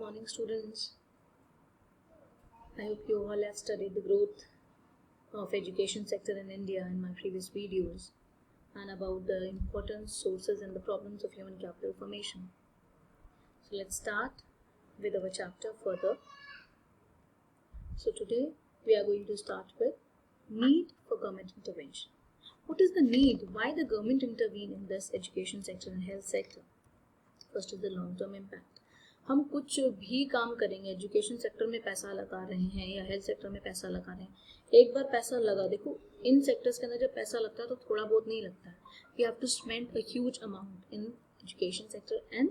morning, students. I hope you all have studied the growth of education sector in India in my previous videos and about the important sources and the problems of human capital formation. So let's start with our chapter further. So today we are going to start with need for government intervention. What is the need? Why the government intervene in this education sector and health sector? First is the long-term impact. हम कुछ भी काम करेंगे, education sector में पैसा लगा रहे हैं या हेल्थ सेक्टर में पैसा लगा रहे हैं, एक बार पैसा लगा, देखो इन सेक्टर्स के अंदर जब पैसा लगता है तो थोड़ा बहुत नहीं लगता है. We have to spend a huge amount in education sector and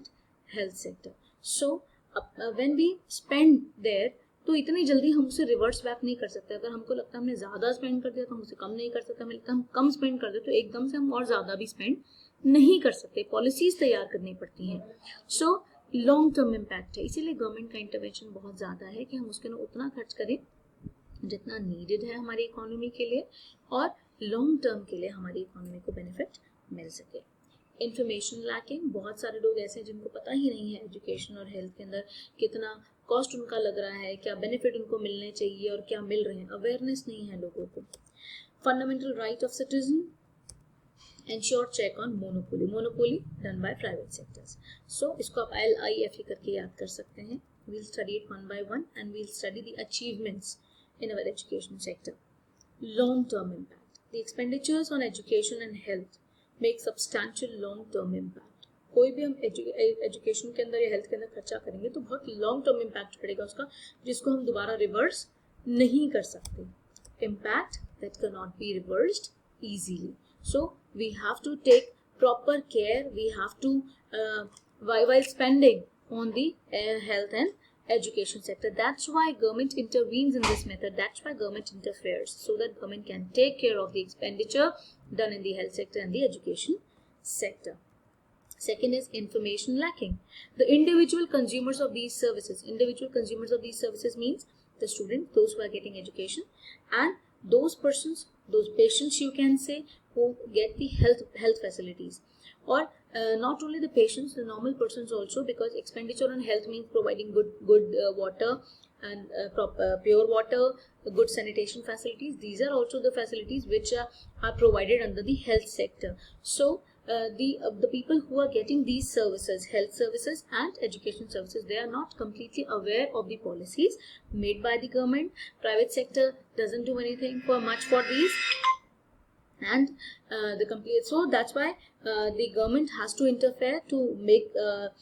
health sector. So when we spend there तो इतनी जल्दी हम उसे रिवर्स बैक नहीं कर सकते. अगर हमको लगता है हमने ज़्यादा स्पेंड कर दिया तो हम उसे कम नहीं कर सकते. हमें लगता है हम कम स्पेंड कर दे तो एकदम से हम और ज़्यादा भी स्पेंड नहीं कर सकते. पॉलिसीज तैयार करनी पड़ती हैं. सो लॉन्ग टर्म इम्पैक्ट है, इसीलिए गवर्नमेंट का इंटरवेंशन बहुत ज़्यादा है कि हम उसके लिए उतना खर्च करें जितना नीडेड है हमारी इकोनॉमी के लिए और लॉन्ग टर्म के लिए हमारी इकोनॉमी को बेनिफिट मिल सके. इंफॉर्मेशन लैकिंग, बहुत सारे लोग ऐसे हैं जिनको पता ही नहीं है एजुकेशन और हेल्थ के अंदर कितना कॉस्ट उनका लग रहा है, क्या बेनिफिट उनको मिलने चाहिए और क्या मिल रहे हैं, अवेयरनेस नहीं है लोगों को. Fundamental right of citizen, ensure check on monopoly done by private sectors. So इसको आप LIFE करके याद कर सकते हैं. We'll study it one by one and we'll study the achievements in our education sector. Long-term impact. The expenditures on education and health make substantial long-term impact. कोई भी हम एजुकेशन के अंदर या हेल्थ के अंदर खर्चा करेंगे तो बहुत लॉन्ग टर्म इम्पैक्ट पड़ेगा उसका, जिसको हम दोबारा रिवर्स नहीं कर सकते. Impact that cannot be reversed easily. So we have to take proper care. We have to while spending on the health and education sector. That's why government intervenes in this method. That's why government interferes, so that government can take care of the expenditure done in the health sector and the education sector. Second is information lacking. The individual consumers of these services. Individual consumers of these services means the students, those who are getting education, and those persons, those patients you can say, who get the health facilities, or not only the patients, the normal persons also, because expenditure on health means providing good water and pure water, good sanitation facilities. These are also the facilities which are provided under the health sector. So the people who are getting these services, health services and education services, they are not completely aware of the policies made by the government. Private sector doesn't do anything for much for these, and the complete, so that's why the government has to interfere to make the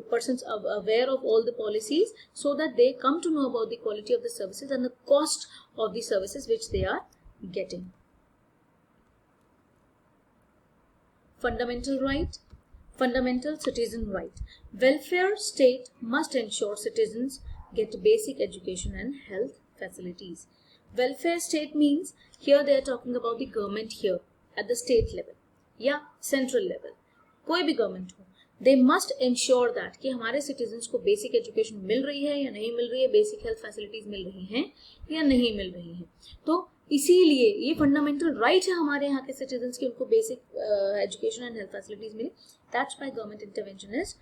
persons aware of all the policies, so that they come to know about the quality of the services and the cost of the services which they are getting. Fundamental right, fundamental citizen right. Welfare state must ensure citizens get basic education and health facilities. Welfare state means here they are talking about the government here at the state level या central level. कोई भी government हो, they must ensure that कि हमारे citizens को basic education मिल रही है या नहीं मिल रही है, basic health facilities मिल रही हैं या नहीं मिल रही हैं. तो इसीलिए ये fundamental right है हमारे यहाँ के citizens की उनको basic education and health facilities मिले. That's why government intervention is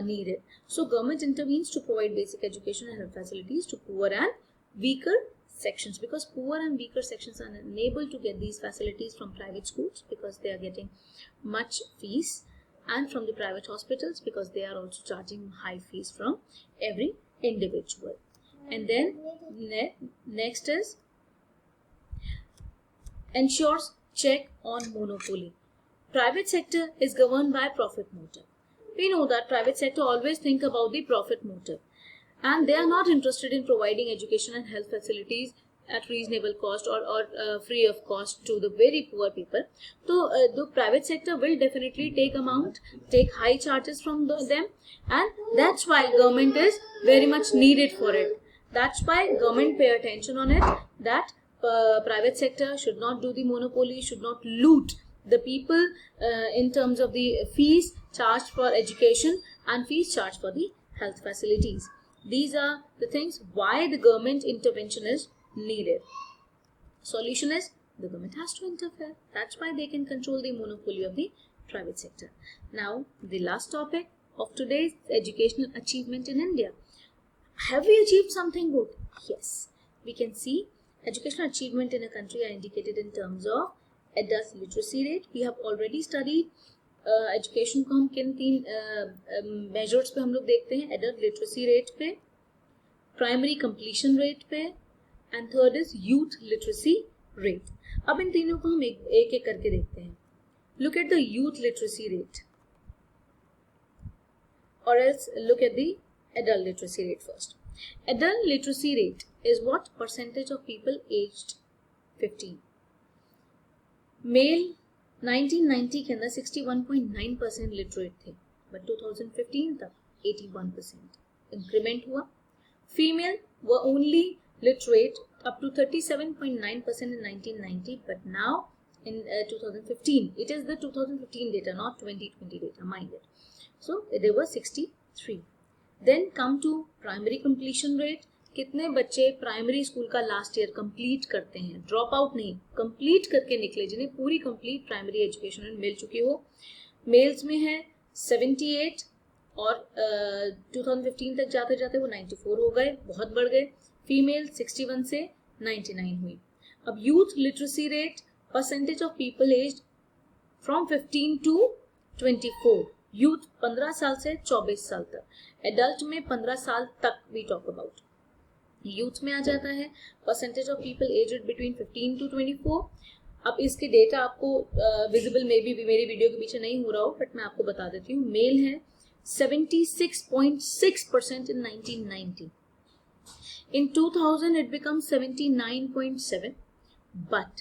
needed. So government intervenes to provide basic education and health facilities to poor and weaker sections, because poor and weaker sections are unable to get these facilities from private schools because they are getting much fees, and from the private hospitals because they are also charging high fees from every individual. And then next is ensures check on monopoly. Private sector is governed by profit motive. We know that private sector always think about the profit motive, and they are not interested in providing education and health facilities at reasonable cost or free of cost to the very poor people. So the private sector will definitely take high charges from them, and that's why government is very much needed for it. That's why government pay attention on it, that private sector should not do the monopoly, should not loot the people in terms of the fees charged for education and fees charged for the health facilities. These are the things why the government intervention is needed. Solution is the government has to interfere. That's why they can control the monopoly of the private sector. Now the last topic, of today's educational achievement in India. Have we achieved something good? Yes. We can see educational achievement in a country are indicated in terms of adult literacy rate. We have already studied education को हम किन तीन measures पे हम लोग देखते हैं, adult literacy rate पे, प्राइमरी कंप्लीशन रेट पे, and third is youth literacy rate. अब इन तीनों को हम एक एक करके देखते हैं. Look at the youth literacy rate और else look at the adult literacy rate first. Adult literacy rate is what percentage of people aged 15. Male 1990 के अंदर 61.9% लिटरेट थे, बट 2015 तक 81% इंक्रीमेंट हुआ. Female were only literate up to 37.9% in 1990, but now in 2015, it is the 2015 data, not 2020 data, mind it. So there were 63. Then come to primary completion rate. कितने बच्चे primary school का last year complete करते हैं, drop out नहीं, complete करके निकले, जिन्हें पूरी कंप्लीट प्राइमरी एजुकेशन मिल चुकी हो. मेल्स में है 78 और 2015 तक जाते जाते वो 94 हो गए, बहुत बढ़ गए. फीमेल 61 से 99 हुई. अब youth literacy rate, percentage of people aged from 15 to 24. Youth 15 साल से 24 साल तक, एडल्ट में 15 साल तक वी टॉक अबाउट. यूथ में आ जाता है percentage of people aged between 15 to 24. अब इसके डेटा आपको विजिबल में भी मेरी वीडियो के पीछे नहीं हो रहा हो, बट मैं आपको बता देती हूँ. मेल है 76.6% in 1990. In 2000 it becomes 79.7, but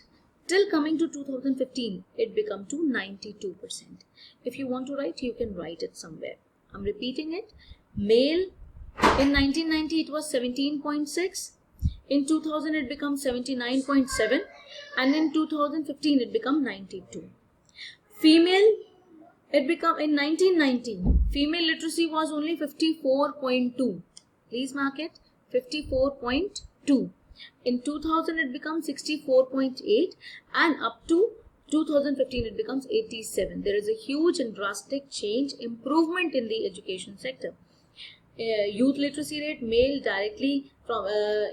till coming to 2015 it become to 92%. If you want to write, you can write it somewhere. I'm repeating it. Male in 1990 it was 17.6. In 2000 it becomes 79.7, and in 2015 it become 92. Female, it become in 1990 female literacy was only 54.2. Please mark it, 54.2. In 2000 it becomes 64.8, and up to 2015 it becomes 87. There is a huge and drastic change, improvement in the education sector. Youth literacy rate, male directly from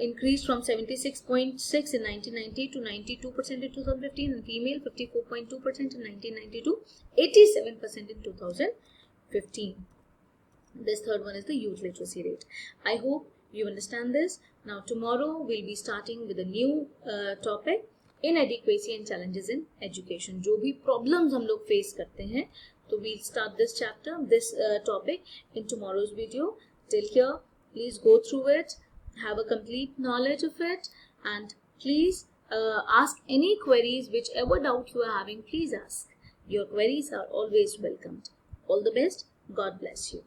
increased from 76.6 in 1990 to 92% in 2015, and female 54.2% in 1990 to 87% in 2015. This third one is the youth literacy rate. I hope you understand this. Now tomorrow we'll be starting with a new topic, inadequacy and challenges in education. जो भी problems हम लोग face करते हैं, तो we'll start this chapter, this topic in tomorrow's video. Till here, please go through it, have a complete knowledge of it, and please ask any queries, whichever doubt you are having, please ask. Your queries are always welcomed. All the best. God bless you.